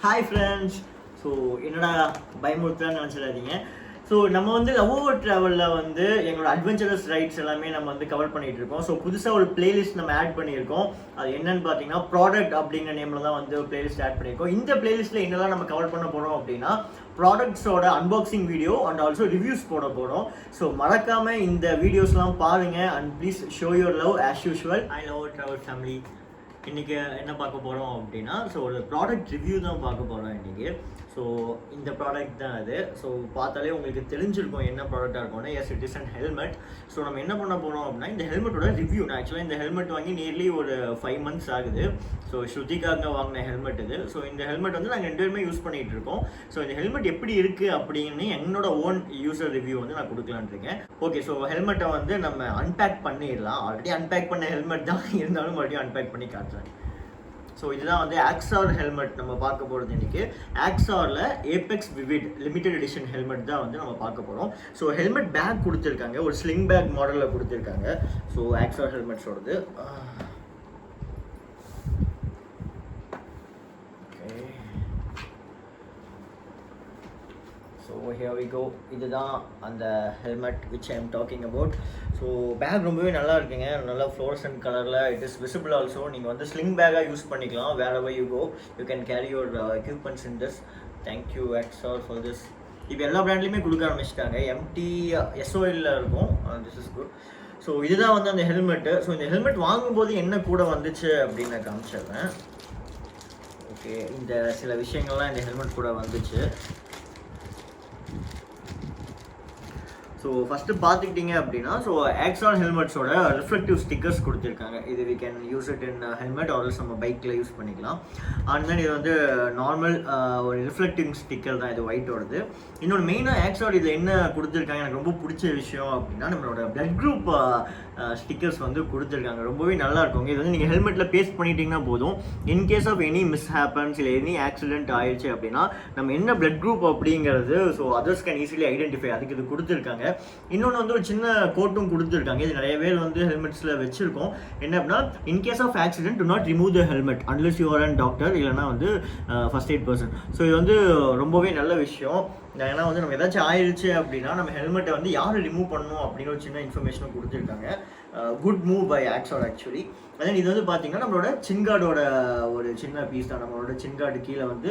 Hi friends. So என்னடா பயமுறுத்தலான்னு நினச்சிடாதீங்க. So நம்ம வந்து லவ் ஓவர் ட்ராவலில் வந்து எங்களோட அட்வென்ச்சரஸ் ரைட்ஸ் எல்லாமே நம்ம வந்து கவர் பண்ணிகிட்டு இருக்கோம். ஸோ புதுசாக ஒரு பிளேலிஸ்ட் நம்ம ஆட் பண்ணியிருக்கோம். அது என்னன்னு பார்த்தீங்கன்னா ப்ராடக்ட் அப்படிங்கிற நேமில் தான் வந்து பிளேலிஸ்ட் ஆட் பண்ணியிருக்கோம். இந்த பிளேலிஸ்ட்டில் என்னெல்லாம் நம்ம கவர் பண்ண போகிறோம் அப்படின்னா ப்ராடக்ட்ஸோட unboxing video and also reviews போட போகிறோம். ஸோ மறக்காமல் இந்த வீடியோஸ்லாம் பாருங்கள் and please show your love as usual. I love our travel family. இன்றைக்கி என்ன பார்க்க போகிறோம் அப்படின்னா ஒரு ப்ராடக்ட் ரிவ்யூ தான் பார்க்க போகிறோம் இன்றைக்கி. ஸோ இந்த ப்ராடக்ட் தான் அது. ஸோ பார்த்தாலே உங்களுக்கு தெரிஞ்சிருக்கும் என்ன ப்ராடக்டாக இருக்கும்னா S it is and helmet. So நம்ம என்ன பண்ண போகிறோம் அப்படின்னா இந்த ஹெல்மெட்டோட ரிவ்யூ. நான் ஆக்சுவலாக இந்த ஹெல்மெட் வாங்கி நியர்லி ஒரு 5 months ஆகுது. ஸோ ஸ்ருதிக்காக வாங்கின ஹெல்மெட் இது. ஸோ இந்த ஹெல்மெட் வந்து நாங்கள் 2 பேருமே யூஸ் பண்ணிகிட்டு இருக்கோம். ஸோ இந்த ஹெல்மெட் எப்படி இருக்குது அப்படின்னு என்னோட ஓன் யூசர் ரிவ்யூ வந்து நான் கொடுக்கலான்னு இருக்கேன். ஓகே, ஸோ ஹெல்மெட்டை வந்து நம்ம அன்பேக் பண்ணிடலாம். ஆல்ரெடி அன்பேக் பண்ண ஹெல்மெட் தான் இருந்தாலும் மறுபடியும் அன்பேக் பண்ணி காட்டுறேன். ஸோ இதுதான் வந்து ஆக்ஸார் ஹெல்மெட் நம்ம பார்க்க போகிறது இன்றைக்கி. ஆக்ஸாரில் Apex Vivid limited edition helmet தான் வந்து நம்ம பார்க்க போகிறோம். ஸோ ஹெல்மெட் பேக் கொடுத்துருக்காங்க, ஒரு ஸ்லிங் பேக் மாடலில் கொடுத்துருக்காங்க. ஸோ ஆக்ஸார் ஹெல்மெட்ஸோடது. So here we go. இதுதான் அந்த helmet which I am talking about. So bag ரொம்பவே நல்லா இருக்குங்க, நல்லா ஃப்ளோரசன்ட் கலரில். It is visible also. நீங்கள் வந்து ஸ்லிங் பேக்காக யூஸ் பண்ணிக்கலாம். wherever you go you can carry your equipments in this. Thank you Axor for this. இப்போ எல்லா பிராண்ட்லேயுமே கொடுக்க ஆரம்பிச்சிட்டாங்க. எம்டி எஸ்ஓஎல்ல இருக்கும். This is good. ஸோ இதுதான் வந்து அந்த ஹெல்மெட்டு. ஸோ இந்த ஹெல்மெட் வாங்கும்போது என்ன கூட வந்துச்சு அப்படின்னு நான் காமிச்சிடுறேன். ஓகே, இந்த சில விஷயங்கள்லாம் இந்த ஹெல்மெட் கூட வந்துச்சு. ஸோ ஃபஸ்ட்டு பார்த்துக்கிட்டிங்க அப்படின்னா ஆக்ஸார் ஹெல்மெட்ஸோட ரிஃப்ளெக்டிவ் ஸ்டிக்கர்ஸ் கொடுத்துருக்காங்க. இது we can use it in helmet also நம்ம பைக்கில் யூஸ் பண்ணிக்கலாம். அண்ட் தென் இது வந்து நார்மல் ஒரு ரிஃப்ளெக்டிங் ஸ்டிக்கர் தான் இது, ஒயிட்டோடது. இன்னொன்று மெயினாக ஆக்ஸார் இதில் என்ன கொடுத்துருக்காங்க எனக்கு ரொம்ப பிடிச்ச விஷயம் அப்படின்னா நம்மளோட பிளட் குரூப் ஸ்டிக்கர்ஸ் வந்து கொடுத்துருக்காங்க. ரொம்பவே நல்லா இருக்குங்க. இது வந்து நீங்கள் ஹெல்மெட்டில் பேஸ்ட் பண்ணிட்டீங்கன்னா போதும். In case of any miss happens இல்லை எனி ஆக்சிடென்ட் ஆயிடுச்சு அப்படின்னா நம்ம என்ன பிளட் குரூப் அப்படிங்கிறது அதர்ஸ் கேன் ஈஸிலி ஐடென்டிஃபை. அதுக்கு இது கொடுத்துருக்காங்க. இன்னொன்று வந்து ஒரு சின்ன கோட்டும் கொடுத்துருக்காங்க. இது நிறைய பேர் வந்து ஹெல்மெட்ஸில் வச்சுருக்கோம். என்ன அப்படின்னா in case of accident do not remove the helmet unless you are an doctor இல்லைனா வந்து ஃபர்ஸ்ட் எய்ட் பர்சன். ஸோ இது வந்து ரொம்பவே நல்ல விஷயம். ஏன்னா வந்து நம்ம ஏதாச்சும் ஆயிடுச்சு அப்படின்னா நம்ம ஹெல்மெட்டை வந்து யார் ரிமூவ் பண்ணணும் அப்படின்னு ஒரு சின்ன இன்ஃபர்மேஷனும் கொடுத்துருக்காங்க. Good move by Axor actually. அதே இது வந்து பார்த்தீங்கன்னா நம்மளோட சின்கார்டோட ஒரு சின்ன பீஸ் தான். நம்மளோட சின்கார்டு கீழே வந்து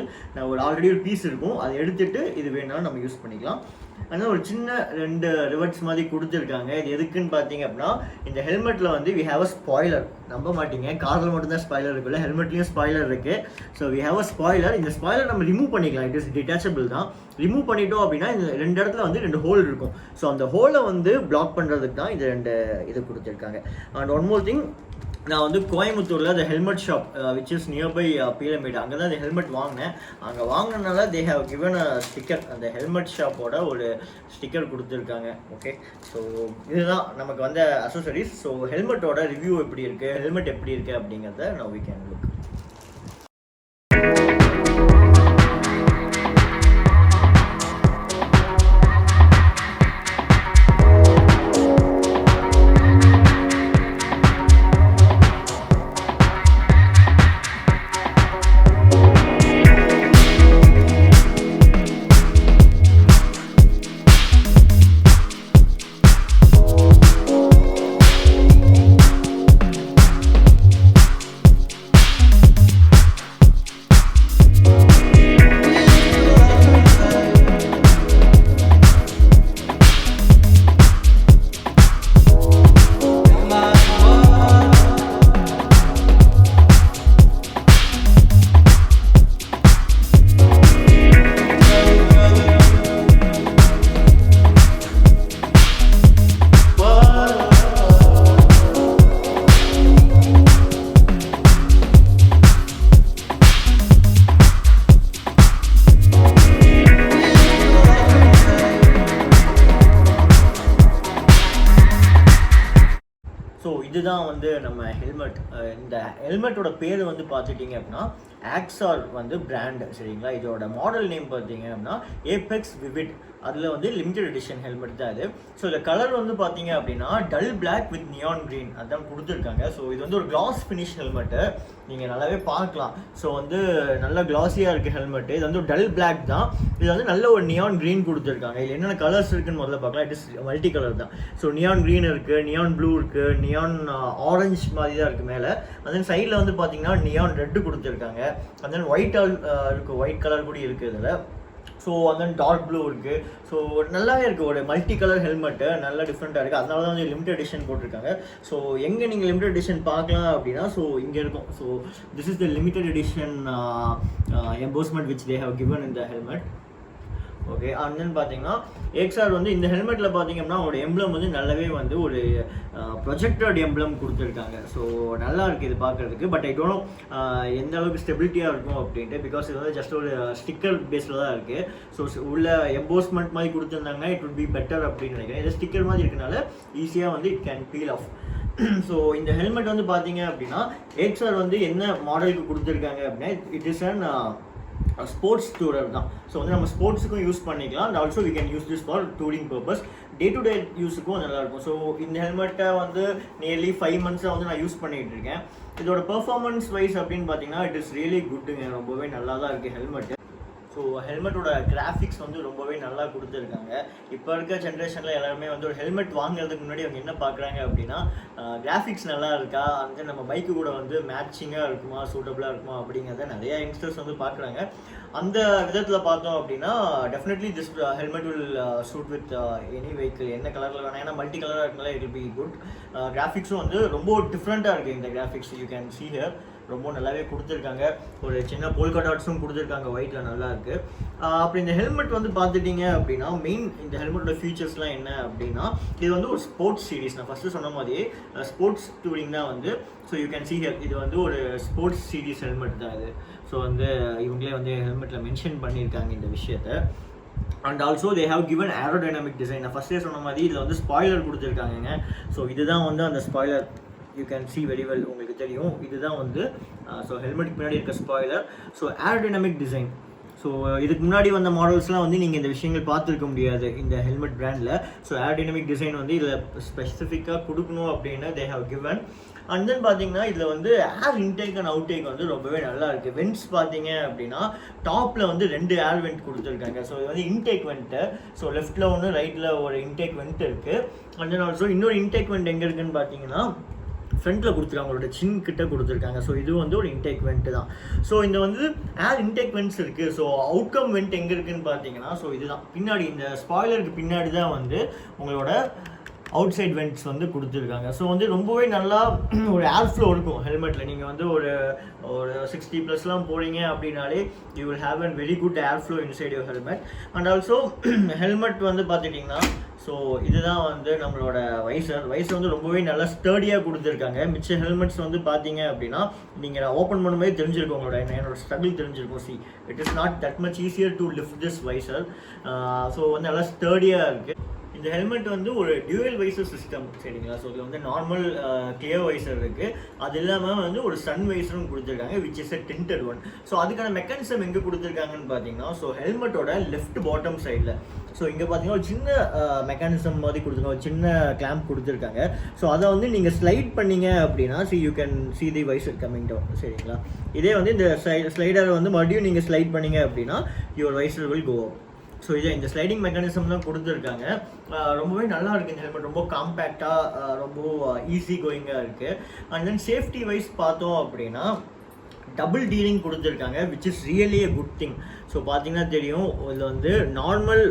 ஒரு ஆல்ரெடி ஒரு பீஸ் இருக்கும். அதை எடுத்துகிட்டு இது வேணாலும் நம்ம யூஸ் பண்ணிக்கலாம். அதனால் ஒரு சின்ன 2 ரிவர்ட்ஸ் மாதிரி கொடுத்துருக்காங்க. இது எதுக்குன்னு பார்த்தீங்க அப்படின்னா இந்த ஹெல்மெட்டில் வந்து வி ஹேவ் அ ஸ்பாய்லர். நம்ப மாட்டீங்க, காரில் மட்டும்தான் ஸ்பாய்லர் இருக்குல்ல, ஹெல்மெட்லேயும் ஸ்பாய்லர் இருக்குது. So we have a spoiler. இந்த ஸ்பாய்லர் நம்ம ரிமூவ் பண்ணிக்கலாம். இட் இஸ் டிட்டாச்சபிள் தான். ரிமூவ் பண்ணிட்டோம் அப்படின்னா இந்த 2 இடத்துல வந்து 2 ஹோல் இருக்கும். ஸோ அந்த ஹோலை வந்து பிளாக் பண்ணுறதுக்கு தான் இது 2 இது கொடுத்துருக்காங்க. அண்ட் ஒன் மோர் திங், நான் வந்து கோயம்புத்தூரில் அந்த helmet shop which is nearby Peelamedu, அங்கே தான் அந்த ஹெல்மெட் வாங்கினேன். அங்கே வாங்கினனால they have given a sticker. அந்த ஹெல்மெட் ஷாப்போட ஒரு ஸ்டிக்கர் கொடுத்துருக்காங்க. ஓகே, ஸோ இதுதான் நமக்கு வந்த அக்சஸரிஸ். ஸோ ஹெல்மெட்டோட ரிவ்யூ எப்படி இருக்குது, ஹெல்மெட் எப்படி இருக்குது அப்படிங்கிறத நவ் வி கேன் லுக். இதுதான் வந்து நம்ம ஹெல்மெட். இந்த ஹெல்மெட்டோட பேர் வந்து பார்த்துட்டிங்க அப்படின்னா ஆக்ஸார் வந்து பிராண்டு, சரிங்களா. இதோட மாடல் நேம் பார்த்தீங்க அப்படின்னா ஏபெக்ஸ் விவிட். அதில் வந்து லிமிடெட் எடிஷன் ஹெல்மெட் தான் இது. ஸோ இந்த கலர் வந்து பார்த்தீங்க அப்படின்னா dull black with neon green அதான் கொடுத்துருக்காங்க. ஸோ இது வந்து ஒரு கிளாஸ் ஃபினிஷ் ஹெல்மெட்டு, நீங்கள் நல்லாவே பார்க்கலாம். ஸோ வந்து நல்ல கிளாஸியாக இருக்குது ஹெல்மெட்டு. இது வந்து டல் பிளாக் தான். இது வந்து நல்ல ஒரு நியான் க்ரீன் கொடுத்துருக்காங்க. இது என்னென்ன கலர்ஸ் இருக்குன்னு முதல்ல பார்க்கலாம். இட் இஸ் மல்டி கலர் தான். ஸோ நியான் க்ரீன் இருக்குது, நியான் ப்ளூ இருக்குது, நியான் ஆரஞ்சு மாதிரி தான் இருக்குது மேலே. and then சைடில் வந்து பார்த்தீங்கன்னா நியான் ரெட்டு கொடுத்துருக்காங்க. and then ஒயிட் இருக்குது, ஒயிட் கலர் கூட இருக்குது இதில். ஸோ அந்த டார்க் ப்ளூ இருக்குது. ஸோ நல்லாவே இருக்குது, ஒரு மல்டி கலர் ஹெல்மெட்டு நல்லா டிஃப்ரெண்ட்டாக இருக்குது. அதனால தான் வந்து லிமிடெட் எடிஷன் போட்டிருக்காங்க. ஸோ எங்கே நீங்கள் லிமிடெட் எடிஷன் பார்க்கலாம் அப்படின்னா ஸோ இங்கே இருக்கும். So this is the limited edition embossment which they have given in the helmet. Okay, and then பார்த்தீங்கன்னா எக்ஸார் வந்து இந்த ஹெல்மெட்டில் பார்த்தீங்கன்னா அவங்களோட எம்ப்ளம் வந்து நல்லாவே வந்து ஒரு ப்ரொஜெக்டட் எம்ப்ளம் கொடுத்துருக்காங்க. ஸோ நல்லா இருக்குது இது பார்க்குறதுக்கு. பட் ஐ டோன்ட் நோ எந்த அளவுக்கு ஸ்டெபிலிட்டியாக இருக்கும் அப்படின்ட்டு, பிகாஸ் இது வந்து ஜஸ்ட் ஒரு ஸ்டிக்கர் பேஸில் தான் இருக்குது. ஸோ உள்ள எம்போஸ்மெண்ட் மாதிரி கொடுத்துருந்தாங்கன்னா இட் வுட் பி பெட்டர் அப்படின்னு நினைக்கிறேன். இது ஸ்டிக்கர் மாதிரி இருக்கனால ஈஸியாக வந்து it can peel off. So இந்த ஹெல்மெட் வந்து பார்த்தீங்க அப்படின்னா எக்ஸார் வந்து என்ன மாடலுக்கு கொடுத்துருக்காங்க அப்படின்னா it is an sports tourer தான். ஸோ வந்து நம்ம ஸ்போர்ட்ஸுக்கும் யூஸ் பண்ணிக்கலாம். And also we can use this for touring purpose. Day to day யூஸுக்கும் நல்லாயிருக்கும். ஸோ இந்த ஹெல்மெட்டை வந்து நியர்லி 5 months வந்து நான் யூஸ் பண்ணிகிட்டு இருக்கேன். இதோட பெர்ஃபார்மன்ஸ் வைஸ் அப்படின்னு பார்த்தீங்கன்னா இட் இஸ் ரியலி குட்டுங்க, ரொம்பவே நல்லா தான் இருக்குது ஹெல்மெட்டு. ஸோ ஹெல்மெட்டோட கிராஃபிக்ஸ் வந்து ரொம்பவே நல்லா கொடுத்துருக்காங்க. இப்போ இருக்க ஜென்ரேஷனில் எல்லாருமே வந்து ஒரு ஹெல்மெட் வாங்குறதுக்கு முன்னாடி அவங்க என்ன பார்க்குறாங்க அப்படின்னா கிராஃபிக்ஸ் நல்லா இருக்கா, அந்த நம்ம பைக்கு கூட வந்து மேட்சிங்காக இருக்குமா, சூட்டபுளாக இருக்குமா அப்படிங்கிறத நிறைய யங்ஸ்டர்ஸ் வந்து பார்க்குறாங்க. அந்த விதத்தில் பார்த்தோம் அப்படின்னா definitely this helmet will suit with any vehicle, என்ன கலரில் வேணாம். ஏன்னா மல்டி கலராக இருக்கனால இட் வில் பி குட். கிராஃபிக்ஸும் வந்து ரொம்ப டிஃப்ரெண்ட்டாக இருக்குது இந்த graphics. You can see here ரொம்ப நல்லாவே கொடுத்துருக்காங்க. ஒரு சின்ன போல்கா டாட்ஸும் கொடுத்துருக்காங்க, ஒயிட்டில் நல்லா இருக்குது. அப்படி இந்த ஹெல்மெட் வந்து பார்த்துட்டிங்க அப்படின்னா மெயின் இந்த ஹெல்மெட்டோட ஃபீச்சர்ஸ்லாம் என்ன அப்படின்னா இது வந்து ஒரு ஸ்போர்ட்ஸ் சீரீஸ். நான் ஃபஸ்ட்டு சொன்ன மாதிரியே ஸ்போர்ட்ஸ் டூரிங் தான் வந்து. So you can see here இது வந்து ஒரு ஸ்போர்ட்ஸ் சீரீஸ் ஹெல்மெட் தான் இது. ஸோ வந்து இவங்களே வந்து ஹெல்மெட்டில் மென்ஷன் பண்ணியிருக்காங்க இந்த விஷயத்தை. And also they have given aerodynamic design. நான் ஃபஸ்ட்டே சொன்ன மாதிரி இதில் வந்து ஸ்பாய்லர் கொடுத்துருக்காங்க. ஸோ இதுதான் வந்து அந்த spoiler. You can see very well, உங்களுக்கு தெரியும் இதுதான் வந்து ஸோ ஹெல்மெட்டுக்கு முன்னாடி இருக்க spoiler. So aerodynamic design. So இதுக்கு முன்னாடி வந்த மாடல்ஸ்லாம் வந்து நீங்கள் இந்த விஷயங்கள் பார்த்துருக்க முடியாது இந்த ஹெல்மெட் பிராண்டில். ஸோ ஏரோடைனமிக் டிசைன் வந்து இதில் ஸ்பெசிஃபிக்காக கொடுக்கணும் அப்படின்னு they have given. And then பார்த்தீங்கன்னா இதில் வந்து ஏர் இன்டேக் அண்ட் அவுட்டேக் வந்து ரொம்பவே நல்லா இருக்குது. வெண்ட்ஸ் பார்த்தீங்க அப்படின்னா டாப்பில் வந்து 2 ஏர் வெண்ட் கொடுத்துருக்காங்க. ஸோ இது வந்து இன்டேக் வெண்ட்டு. ஸோ லெஃப்ட்டில் ஒன்று, ரைட்டில் ஒரு இன்டேக் வெண்ட் இருக்குது. அண்ட் தென் ஆல்சோ இன்னொரு இன்டேக் வெண்ட் எங்கே இருக்குன்னு பார்த்தீங்கன்னா ஃப்ரண்ட்டில் கொடுத்துருக்காங்க, அவங்களோட சின் கிட்ட கொடுத்துருக்காங்க. ஸோ இது வந்து ஒரு இன்டேக் வெண்ட் தான். ஸோ இந்த வந்து ஏர் இன்டேக் வெண்ட்ஸ் இருக்குது. ஸோ அவுட்கம் வெண்ட் எங்கே இருக்குதுன்னு பார்த்தீங்கன்னா ஸோ இதுதான் பின்னாடி, இந்த ஸ்பாய்லருக்கு பின்னாடி தான் வந்து உங்களோட அவுட் சைட் வெண்ட்ஸ் வந்து கொடுத்துருக்காங்க. ஸோ வந்து ரொம்பவே நல்லா ஒரு ஏர் ஃப்ளோ இருக்கும் ஹெல்மெட்டில். நீங்கள் வந்து ஒரு 60+ போகிறீங்க அப்படின்னாலே you will have an very good air flow inside your helmet. And also helmet வந்து பார்த்துட்டிங்கன்னா ஸோ இதுதான் வந்து நம்மளோட வைசர் வந்து ரொம்பவே நல்லா ஸ்டர்டியாக கொடுத்துருக்காங்க. மிச்ச ஹெல்மெட்ஸ் வந்து பார்த்தீங்க அப்படின்னா நீங்கள் ஓப்பன் பண்ணும்போது தெரிஞ்சிருக்கும், உங்களோட என்னோட ஸ்ட்ரகிள் தெரிஞ்சிருக்கும். See it is not that much easier to lift this visor. So வந்து நல்லா ஸ்டர்டியாக இருக்குது. இந்த ஹெல்மெட் வந்து ஒரு டியூவல் வைசர் சிஸ்டம், சரிங்களா. ஸோ இதில் வந்து நார்மல் கிளியர் வைசர் இருக்குது, அது இல்லாமல் வந்து ஒரு சன் வைசரும் கொடுத்துருக்காங்க which is a tinted one. So அதுக்கான மெக்கானிசம் எங்கே கொடுத்துருக்காங்கன்னு பார்த்தீங்கன்னா ஸோ ஹெல்மெட்டோட லெஃப்ட் பாட்டம் சைடில். ஸோ இங்கே பார்த்தீங்கன்னா ஒரு சின்ன மெக்கானிசம் மாதிரி கொடுத்துருக்காங்க, ஒரு சின்ன கிளாம்ப் கொடுத்துருக்காங்க. ஸோ அதை வந்து நீங்கள் ஸ்லைட் பண்ணீங்க அப்படின்னா you can see the visor coming down, சரிங்களா. இதே வந்து இந்த ஸ்லைடரை வந்து மறுபடியும் நீங்கள் ஸ்லைட் பண்ணீங்க அப்படின்னா your visor will go up. So இதே இந்த ஸ்லைடிங் மெக்கானிசம் தான் கொடுத்துருக்காங்க. ரொம்பவே நல்லா இருக்குது இந்த ஹெல்மெட். ரொம்ப காம்பேக்டாக, ரொம்ப ஈஸி கோயிங்காக இருக்குது. அண்ட் தென் சேஃப்டி வைஸ் பார்த்தோம் அப்படின்னா டபுள் டீலிங் கொடுத்துருக்காங்க which is really a good thing. So பார்த்தீங்கன்னா தெரியும், இதில் வந்து நார்மல்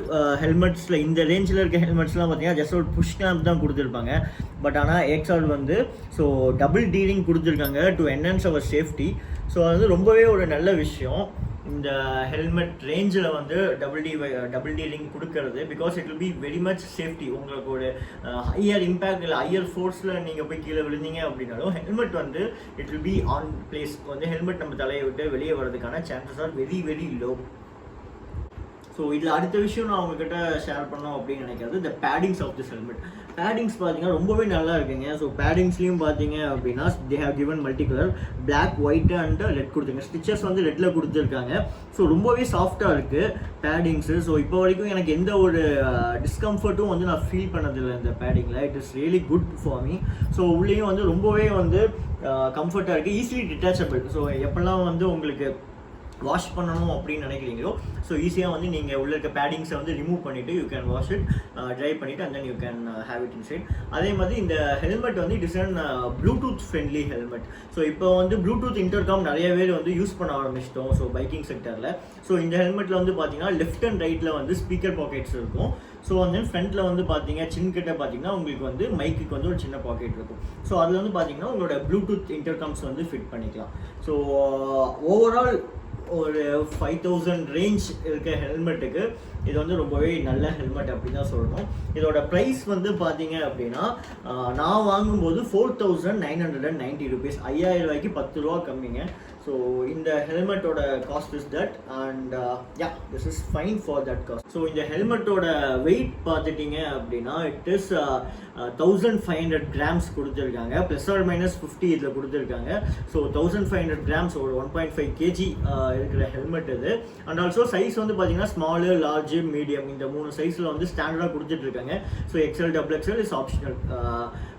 ஹெல்மெட்ஸில் இந்த ரேஞ்சில் இருக்க ஹெல்மெட்ஸ்லாம் பார்த்தீங்கன்னா ஜஸ்ட் ஒரு புஷ் கிளாம்ப் தான் கொடுத்துருப்பாங்க. பட் ஆனால் எக்ஸார் வந்து ஸோ டபுள் டீலிங் கொடுத்துருக்காங்க to enhance our safety. So அது வந்து ரொம்பவே ஒரு நல்ல விஷயம் இந்த ஹெல்மெட் ரேஞ்சில் வந்து டபுள் டீலிங் கொடுக்கறது. Because it will be very much safety. உங்களுக்கு ஒரு ஹையர் இம்பேக்ட் இல்லை ஹையர் ஃபோர்ஸில் நீங்கள் போய் கீழே விழுந்தீங்க அப்படின்னாலும் ஹெல்மெட் வந்து it will be on place. வந்து ஹெல்மெட் நம்ம தலையை விட்டு வெளியே வர்றதுக்கான chances are very very low. So இதில் அடுத்த விஷயம் நான் உங்ககிட்ட ஷேர் பண்ணோம் அப்படின்னு நினைக்கிறது இந்த paddings of this helmet. Paddings பார்த்தீங்கன்னா ரொம்பவே நல்லா இருக்குங்க. ஸோ பேடிங்ஸ்லையும் பார்த்தீங்க அப்படின்னா they have given multi colour black, white and red கொடுத்துருங்க. ஸ்டிச்சஸ் வந்து ரெட்டில் கொடுத்துருக்காங்க. ஸோ ரொம்பவே சாஃப்டாக இருக்குது பேடிங்ஸு. ஸோ இப்போ வரைக்கும் எனக்கு எந்த ஒரு டிஸ்கம்ஃபர்ட்டும் வந்து நான் ஃபீல் பண்ணதில்லை இந்த பேடிங்கில். It is really good for me. So உள்ளேயும் வந்து ரொம்பவே வந்து கம்ஃபர்ட்டாக இருக்குது, ஈஸிலி டிட்டாச்சபிள். ஸோ எப்போல்லாம் வந்து உங்களுக்கு வாஷ் பண்ணணும் அப்படின்னு நினைக்கிறீங்களோ ஸோ ஈஸியாக வந்து நீங்கள் உள்ள இருக்க பேடிங்ஸை வந்து ரிமூவ் பண்ணிவிட்டு you can wash it, dry பண்ணிவிட்டு and then you can have it inside. அதே மாதிரி இந்த ஹெல்மெட் வந்து it is an Bluetooth friendly helmet. So இப்போ வந்து ப்ளூடூத் இன்டர்காம் நிறைய பேர் வந்து யூஸ் பண்ண ஆரம்பிச்சிட்டோம் ஸோ பைக்கிங் செக்டரில். ஸோ இந்த ஹெல்மெட்டில் வந்து பார்த்தீங்கன்னா லெஃப்ட் அண்ட் ரைட்டில் வந்து ஸ்பீக்கர் பாக்கெட்ஸ் இருக்கும். ஸோ வந்து ஃப்ரண்ட்டில் வந்து பார்த்தீங்க சின்கிட்ட பார்த்தீங்கன்னா உங்களுக்கு வந்து மைக்குக்கு வந்து ஒரு சின்ன பாக்கெட் இருக்கும். ஸோ அதில் வந்து பார்த்தீங்கன்னா உங்களோட ப்ளூடூத் இன்டர்காம்ஸ் வந்து ஃபிட் பண்ணிக்கலாம். ஸோ ஓவரால் ஒரு 5000 ரேஞ்ச் இருக்க ஹெல்மெட்டுக்கு இது வந்து ரொம்பவே நல்ல ஹெல்மெட் அப்படின்னு தான் சொல்லணும். இதோட ப்ரைஸ் வந்து பார்த்தீங்க அப்படின்னா நான் வாங்கும்போது 4990 rupees, 5000 ரூபாய்க்கு 10 ரூபா கம்மிங்க. ஸோ இந்த ஹெல்மெட்டோட cost is that and yeah this is fine for that cost. So இந்த ஹெல்மெட்டோட வெயிட் பார்த்துட்டிங்க அப்படின்னா இட் இஸ் 1500 grams கொடுத்துருக்காங்க, ப்ளஸ் ஆர் மைனஸ் 50 இதில் கொடுத்துருக்காங்க. ஸோ 1500 grams ஒரு 1.5 kg இருக்கிற ஹெல்மெட் இது. அண்ட் ஆல்சோ சைஸ் வந்து பார்த்தீங்கன்னா ஸ்மாலு, லார்ஜ், மீடியம் இந்த 3 சைஸில் வந்து ஸ்டாண்டர்டாக கொடுத்துட்ருக்காங்க. So XL, XXL is optional.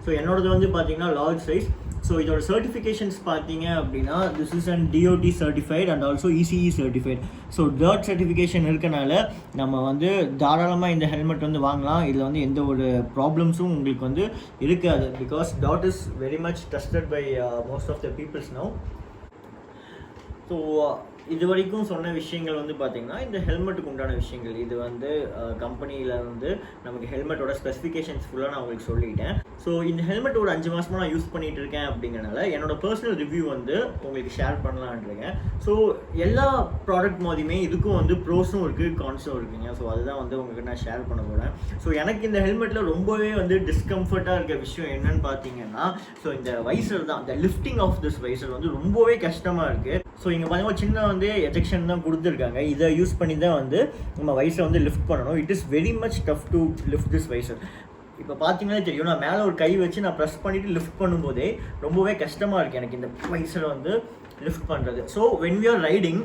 So என்னோடது வந்து பார்த்தீங்கன்னா லார்ஜ் சைஸ். ஸோ இதோட சர்டிஃபிகேஷன்ஸ் பார்த்தீங்க அப்படின்னா this is and DOT certified and also ECE certified. So DOT certification இருக்கனால நம்ம வந்து தாராளமாக இந்த ஹெல்மெட் வந்து வாங்கலாம். இதில் வந்து எந்த ஒரு ப்ராப்ளம்ஸும் உங்களுக்கு வந்து இருக்காது. Because DOT is very much trusted by most of the peoples now. So இது வரைக்கும் சொன்ன விஷயங்கள் வந்து பார்த்திங்கன்னா இந்த ஹெல்மெட்டுக்கு உண்டான விஷயங்கள். இது வந்து கம்பெனியில் வந்து நமக்கு ஹெல்மெட்டோட ஸ்பெசிஃபிகேஷன்ஸ் ஃபுல்லாக நான் உங்களுக்கு சொல்லிட்டேன். ஸோ இந்த ஹெல்மெட் ஒரு 5 மாதமாக நான் யூஸ் பண்ணிகிட்டு இருக்கேன் அப்படிங்கிறனால என்னோட பர்சனல் ரிவ்யூ வந்து உங்களுக்கு ஷேர் பண்ணலான்ருக்கேன். ஸோ எல்லா ப்ராடக்ட் மாதிரியுமே இதுக்கும் வந்து ப்ரோஸும் இருக்குது, கான்ஸும் இருக்குங்க. ஸோ அதுதான் வந்து உங்களுக்கு நான் ஷேர் பண்ண போகிறேன். ஸோ எனக்கு இந்த ஹெல்மெட்டில் ரொம்பவே வந்து டிஸ்கம்ஃபர்ட்டாக இருக்க விஷயம் என்னன்னு பார்த்தீங்கன்னா ஸோ இந்த வைசர் தான். இந்த லிஃப்டிங் ஆஃப் திஸ் வைசர் வந்து ரொம்பவே கஷ்டமாக இருக்குது. ஸோ இங்கே பார்த்தீங்கன்னா சின்ன வந்து எஜெக்ஷன் தான் கொடுத்துருக்காங்க. இதை யூஸ் பண்ணி தான் வந்து நம்ம வைசரை வந்து லிஃப்ட் பண்ணணும். It is very much tough to lift this visor. இப்போ பார்த்தீங்கன்னா தெரியும், நான் மேலே ஒரு கை வச்சு நான் ப்ரெஸ் பண்ணிவிட்டு லிஃப்ட் பண்ணும்போதே ரொம்பவே கஷ்டமாக இருக்குது எனக்கு இந்த வைசரை வந்து லிஃப்ட் பண்ணுறது. So when we are riding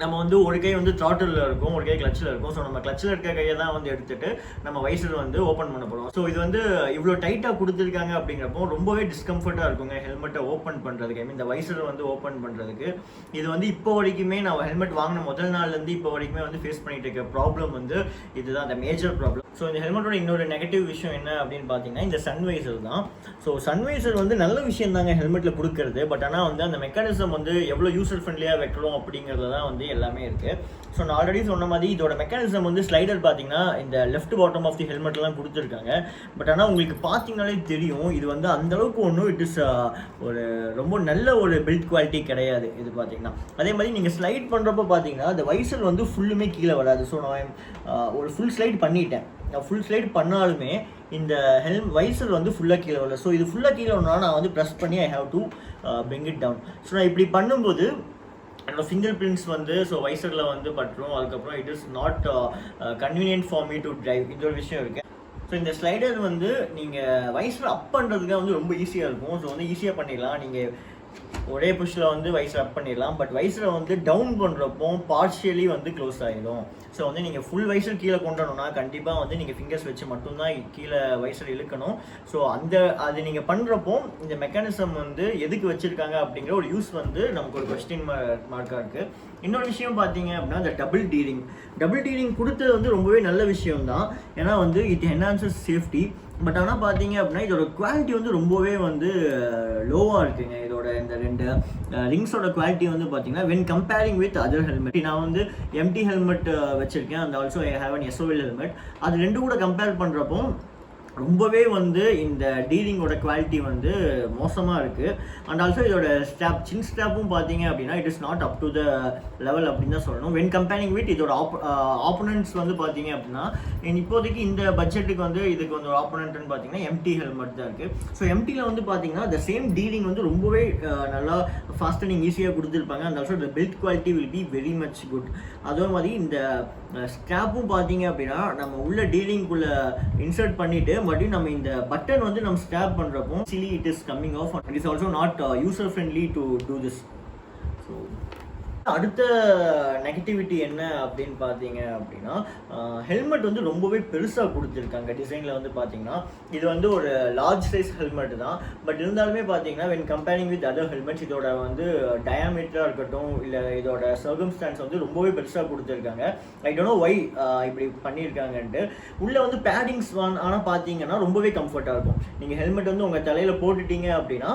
நம்ம வந்து ஒரு கை வந்து த்ராட்டில் இருக்கும், ஒரு கை கிளச்சில் இருக்கும். ஸோ நம்ம கிளச்சில் இருக்க கையை தான் வந்து எடுத்துகிட்டு நம்ம வைசர் வந்து ஓப்பன் பண்ண போகிறோம். ஸோ இது வந்து இவ்வளோ டைட்டாக கொடுத்துருக்காங்க அப்படிங்கிறப்போ ரொம்பவே டிஸ்கம்ஃபர்ட்டாக இருக்குங்க ஹெல்மெட்டை ஓப்பன் பண்ணுறதுக்கு. ஐ மீன் இந்த வைசரை வந்து ஓப்பன் பண்ணுறதுக்கு. இது வந்து இப்போ வரைக்குமே நான் ஹெல்மெட் வாங்கின முதல் நாள்லேருந்து இப்போ வரைக்குமே வந்து ஃபேஸ் பண்ணிட்டு இருக்க ப்ராப்ளம் வந்து இதுதான் அந்த மேஜர் ப்ராப்ளம். ஸோ இந்த ஹெல்மெட்டோட இன்னொரு நெகட்டிவ் விஷயம் என்ன அப்படின்னு பார்த்தீங்கன்னா இந்த சன்வைசர் தான். ஸோ சன்வைசர் வந்து நல்ல விஷயம் தாங்க ஹெல்மெட்டில் கொடுக்கறது. பட் ஆனால் வந்து அந்த மெக்கானிசம் வந்து எவ்வளோ யூசர் ஃப்ரெண்ட்லியாக வைக்கிறோம் அப்படிங்கிறது தான் வந்து எல்லாமே இருக்குது. ஸோ நான் ஆல்ரெடி சொன்ன மாதிரி இதோட மெக்கானிசம் வந்து ஸ்லைடர் பார்த்தீங்கன்னா இந்த லெஃப்ட் பாட்டம் ஆஃப் தி ஹெல்மெட்லாம் கொடுத்துருக்காங்க. பட் ஆனால் உங்களுக்கு பார்த்தீங்கனாலே தெரியும் இது வந்து அந்தளவுக்கு ஒன்றும் இட் இஸ் ஒரு ரொம்ப நல்ல ஒரு பில்ட் குவாலிட்டி கிடையாது இது பார்த்தீங்கன்னா. அதே மாதிரி நீங்கள் ஸ்லைட் பண்ணுறப்போ பார்த்தீங்கன்னா அந்த வைசர் வந்து ஃபுல்லுமே கீழே வராது. ஸோ நான் ஒரு ஃபுல் ஸ்லைட் பண்ணிட்டேன். நான் ஃபுல் ஸ்லைட் பண்ணாலுமே இந்த வைசர் வந்து ஃபுல்லாக கீழே வரல. ஸோ இது ஃபுல்லாக கீழே வரணும்னா நான் வந்து ப்ரெஸ் பண்ணி I have to bring it down. So நான் இப்படி பண்ணும்போது என்னோட ஃபிங்கர் பிரிண்ட்ஸ் வந்து ஸோ வைசரில் வந்து பட்டுரும். அதுக்கப்புறம் it is not convenient for me to drive. இந்த ஒரு விஷயம் இருக்குது. ஸோ இந்த ஸ்லைடர் வந்து நீங்கள் வைசர் அப் பண்ணுறதுக்கு வந்து ரொம்ப ஈஸியாக இருக்கும். ஸோ வந்து ஈஸியாக பண்ணிடலாம். நீங்கள் ஒரே புஷ்ஷில் வந்து வைசர் அப் பண்ணிடலாம். பட் வைசரை வந்து டவுன் பண்ணுறப்போ பார்ஷியலி வந்து க்ளோஸ் ஆகிடும். ஸோ வந்து நீங்கள் ஃபுல் வைசர் கீழே கொண்டு வரணும்னா கண்டிப்பாக வந்து நீங்கள் ஃபிங்கர்ஸ் வச்சு மட்டும்தான் கீழே வைசர் இழுக்கணும். ஸோ அது நீங்கள் பண்ணுறப்போ இந்த மெக்கானிசம் வந்து எதுக்கு வச்சுருக்காங்க அப்படிங்கிற ஒரு யூஸ் வந்து நமக்கு ஒரு கொஸ்டின் மார்க்காக இருக்குது. இன்னொரு விஷயம் பார்த்தீங்க அப்படின்னா இந்த டபுள் டீரிங் கொடுத்தது வந்து ரொம்பவே நல்ல விஷயம் தான். ஏன்னா வந்து இட் என்ஹான்சஸ் சேஃப்டி. பட் ஆனால் பார்த்தீங்க அப்படின்னா இதோட குவாலிட்டி வந்து ரொம்பவே வந்து லோவாக இருக்குங்க. இதோட இந்த 2 ரிங்ஸோட குவாலிட்டி வந்து பார்த்தீங்கன்னா when comparing with other helmet. நான் வந்து எம்டி ஹெல்மெட் வச்சுருக்கேன் and also I have an SOL helmet. அது 2 கூட கம்பேர் பண்ணுறப்போ ரொம்பவே வந்து இந்த டீலிங்கோட குவாலிட்டி வந்து மோசமாக இருக்குது. அண்ட் ஆல்சோ இதோட ஸ்டாப் சின் ஸ்டாப்பும் பார்த்தீங்க அப்படின்னா it is not up to the level அப்படின்னு தான் சொல்லணும். வென் கம்பேரிங் வித் இதோட ஆப்போனன்ட்ஸ் வந்து பார்த்தீங்க அப்படின்னா இப்போதைக்கு இந்த பட்ஜெட்டுக்கு வந்து இதுக்கு வந்து ஒரு ஆப்போனன்ட்னு பார்த்தீங்கன்னா எம்டி ஹெல்மெட் தான் இருக்குது. ஸோ எம்டியில் வந்து பார்த்தீங்கன்னா த சேம் டீலிங் வந்து ரொம்பவே நல்லா ஃபாஸ்டனிங் ஈஸியாக கொடுத்துருப்பாங்க. And also the build quality will be very much good. அதே மாதிரி இந்த ஸ்ட்ராப்பும் பார்த்தீங்க அப்படின்னா நம்ம உள்ள டீலிங்குள்ளே இன்சர்ட் பண்ணிவிட்டு மறுபடியும் நம்ம இந்த பட்டன் வந்து நம்ம ஸ்டாப் பண்ணுறப்போ சிலி it is coming off. It is also not user friendly to do this. So அடுத்த நெகட்டிவிட்டி என்ன அப்படின்னு பார்த்தீங்க அப்படின்னா ஹெல்மெட் வந்து ரொம்பவே பெருசாக கொடுத்துருக்காங்க. டிசைனில் வந்து பார்த்தீங்கன்னா இது வந்து ஒரு லார்ஜ் சைஸ் ஹெல்மெட் தான். பட் இருந்தாலுமே பார்த்தீங்கன்னா when comparing with other helmets இதோட வந்து டயாமீட்டராக இருக்கட்டும் இல்லை இதோட சர்கம்ஸ்டான்ஸ் வந்து ரொம்பவே பெருசாக கொடுத்துருக்காங்க. ஐ டோன்ட் நோ வை இப்படி பண்ணியிருக்காங்கன்ட்டு. உள்ளே வந்து பேடிங்ஸ் ஆனால் பார்த்தீங்கன்னா ரொம்பவே கம்ஃபர்ட்டாக இருக்கும். நீங்கள் ஹெல்மெட் வந்து உங்கள் தலையில் போட்டுட்டீங்க அப்படின்னா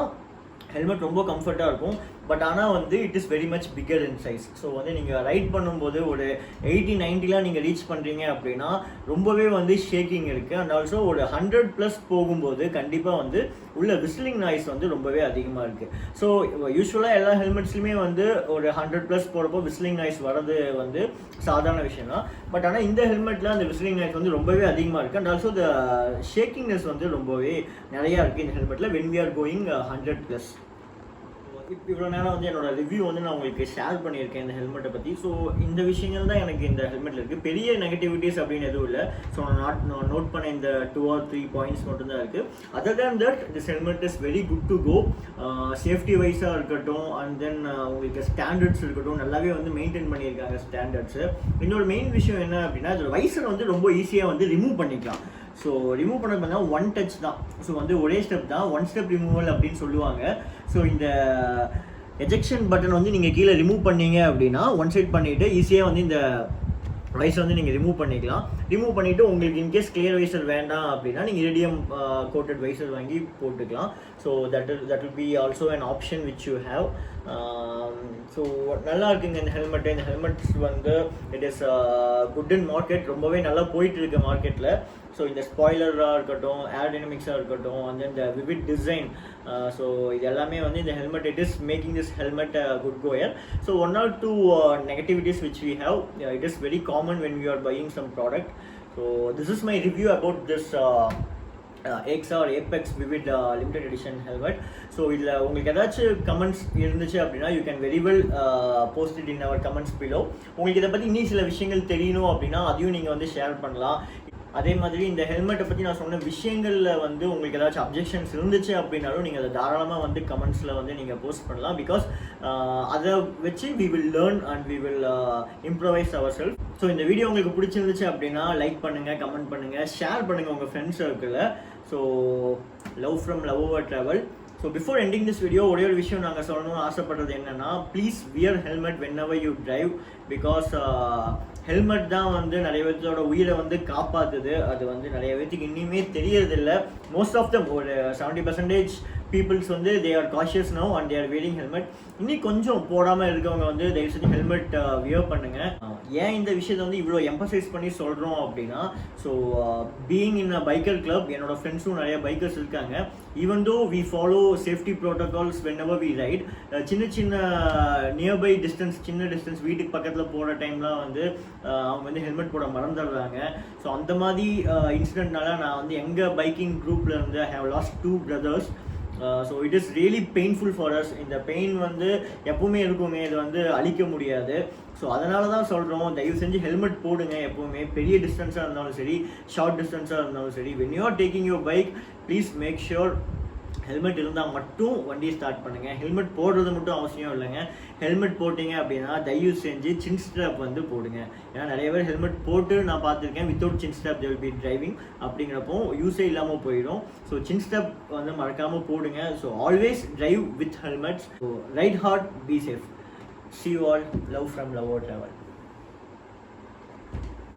ஹெல்மெட் ரொம்ப கம்ஃபர்ட்டாக இருக்கும். பட் ஆனால் வந்து it is very much bigger in size. So வந்து நீங்கள் ரைட் பண்ணும்போது ஒரு 80-90 நீங்கள் ரீச் பண்ணுறீங்க அப்படின்னா ரொம்பவே வந்து ஷேக்கிங் இருக்குது. அண்ட் ஆல்சோ ஒரு 100+ போகும்போது கண்டிப்பாக வந்து உள்ள விசிலிங் நாய்ஸ் வந்து ரொம்பவே அதிகமாக இருக்குது. ஸோ யூஸ்வலாக எல்லா ஹெல்மெட்ஸ்லையுமே வந்து ஒரு 100+ போகிறப்போ விசிலிங் நாய்ஸ் வர்றது வந்து சாதாரண விஷயம் தான். பட் ஆனால் இந்த ஹெல்மெட்டில் அந்த விசிலிங் நாய்ஸ் வந்து ரொம்பவே அதிகமாக இருக்குது. அண்ட் ஆல்சோ த ஷேக்கிங்னஸ் வந்து ரொம்பவே நிறையா இருக்குது இந்த ஹெல்மெட்டில் வென் வி ஆர் கோயிங் 100+. இவ்வளோ நேரம் வந்து என்னோட ரிவ்யூ வந்து நான் உங்களுக்கு ஷேர் பண்ணியிருக்கேன் இந்த ஹெல்மெட்டை பற்றி. ஸோ இந்த விஷயங்கள் தான் எனக்கு இந்த ஹெல்மெட்டில் இருக்குது. பெரிய நெகட்டிவிட்டிஸ் அப்படின்னு எதுவும் இல்லை. ஸோ நான் நோட் பண்ண இந்த 2 or 3 பாயிண்ட்ஸ் மட்டும்தான் இருக்குது. Other than that this helmet is very good to go. Safety வைஸாக இருக்கட்டும் அண்ட் தென் உங்களுக்கு ஸ்டாண்டர்ட்ஸ் இருக்கட்டும் நல்லாவே வந்து மெயின்டைன் பண்ணியிருக்காங்க ஸ்டாண்டர்ட்ஸு. இன்னொரு மெயின் விஷயம் என்ன அப்படின்னா இதோட வைசர் வந்து ரொம்ப ஈஸியாக வந்து ரிமூவ் பண்ணிக்கலாம். ஸோ ரிமூவ் பண்ண பார்த்தா 1 touch தான். ஸோ வந்து ஒரே ஸ்டெப் தான், 1 step ரிமூவல் அப்படின்னு சொல்லுவாங்க. ஸோ இந்த எஜெக்ஷன் பட்டன் வந்து நீங்கள் கீழே ரிமூவ் பண்ணீங்க அப்படின்னா ஒன் சைட் பண்ணிவிட்டு ஈஸியாக வந்து இந்த வைஸர் வந்து நீங்கள் ரிமூவ் பண்ணிக்கலாம். ரிமூவ் பண்ணிவிட்டு உங்களுக்கு இன்கேஸ் கிளியர் வைசர் வேண்டாம் அப்படின்னா நீங்கள் இரிடியம் கோட்டட் வைசர் வாங்கி போட்டுக்கலாம். So that will be also an option which you have. So நல்லா இருக்குங்க இந்த ஹெல்மெட்டு. இந்த ஹெல்மெட்ஸ் வந்து it is good in market. ரொம்பவே நல்லா போயிட்டு இருக்கு மார்க்கெட்டில். ஸோ இந்த ஸ்பாய்லராக இருக்கட்டும் ஏரோடைனமிக்ஸாக இருக்கட்டும் அந்த இந்த விவிட் டிசைன் ஸோ இது எல்லாமே வந்து இந்த helmet it is making this helmet good quire. So 1 or 2 negativities which we have, it is very common when we are buying some product. So this is my review about this Axor Apex Vivid limited edition helmet. So இதில் உங்களுக்கு ஏதாச்சும் comments இருந்துச்சு அப்படின்னா you can very well post it in our comments below. உங்களுக்கு இதை பற்றி இன்னும் சில விஷயங்கள் தெரியணும் அப்படின்னா அதையும் நீங்கள் வந்து ஷேர் பண்ணலாம். அதே மாதிரி இந்த ஹெல்மெட்டை பற்றி நான் சொன்ன விஷயங்களில் வந்து உங்களுக்கு ஏதாச்சும் அப்ஜெக்ஷன்ஸ் இருந்துச்சு அப்படின்னாலும் நீங்கள் அதை தாராளமாக வந்து கமெண்ட்ஸில் வந்து நீங்கள் போஸ்ட் பண்ணலாம். பிகாஸ் அதை வச்சு we will learn and we will improvise our self. So இந்த வீடியோ உங்களுக்கு பிடிச்சிருந்துச்சு அப்படின்னா லைக் பண்ணுங்கள், கமெண்ட் பண்ணுங்கள், ஷேர் பண்ணுங்கள் உங்கள் ஃப்ரெண்ட்ஸ் சர்க்கிளில். So love from love our travel. So before ending this video ஒரே ஒரு விஷயம் நாங்கள் சொல்லணும்னு ஆசைப்படுறது என்னென்னா please wear helmet when ever you drive. Because helmet தான் வந்து நிறைய பேர்த்தோட உயிரை வந்து காப்பாற்றுது. அது வந்து நிறைய பேர்த்துக்கு இன்னுமே தெரியறதில்லை. மோஸ்ட் ஆஃப் தம் ஒரு 70% பீப்புள்ஸ் வந்து they are cautious now and they are wearing helmet. இன்னும் கொஞ்சம் போடாமல் இருக்கவங்க வந்து தயவு செஞ்சு ஹெல்மெட் வியர் பண்ணுங்கள். ஏன் இந்த விஷயத்தை வந்து இவ்வளோ எம்பசைஸ் பண்ணி சொல்கிறோம் அப்படின்னா so being in a biker club என்னோட ஃப்ரெண்ட்ஸும் நிறைய பைக்கர்ஸ் இருக்காங்க. Even though we follow safety protocols whenever we ride. சின்ன சின்ன நியர்பை டிஸ்டன்ஸ் சின்ன டிஸ்டன்ஸ் வீட்டுக்கு பக்கத்தில் போகிற டைம்லாம் வந்து அவங்க வந்து ஹெல்மெட் போட மறந்துடுறாங்க. ஸோ அந்த மாதிரி இன்சிடென்ட்னால நான் வந்து எங்கள் பைக்கிங் குரூப்பில் இருந்து I have lost 2 brothers. So it is really painful for us. இந்த பெயின் வந்து எப்பவுமே இருக்குமே, இது வந்து அழிக்க முடியாது. ஸோ அதனால தான் சொல்கிறோம் தயவு செஞ்சு ஹெல்மெட் போடுங்க எப்போவுமே. பெரிய டிஸ்டன்ஸாக இருந்தாலும் சரி ஷார்ட் டிஸ்டன்ஸாக இருந்தாலும் சரி when you are taking your bike please make sure helmet இருந்தால் மட்டும் வண்டியை ஸ்டார்ட் பண்ணுங்கள். ஹெல்மெட் போடுறது மட்டும் அவசியம் இல்லைங்க. ஹெல்மெட் போட்டிங்க அப்படின்னா தயவு செஞ்சு சின் ஸ்ட்ராப் வந்து போடுங்க. ஏன்னா நிறைய பேர் ஹெல்மெட் போட்டு நான் பார்த்துருக்கேன் without chin strap they will be driving. அப்படிங்கிறப்போ யூஸே இல்லாமல் போயிடும். ஸோ சின் ஸ்ட்ராப் வந்து மறக்காமல் போடுங்க. So always drive with helmets. So ride hard, be safe. See you all. Love from Love Over Travel.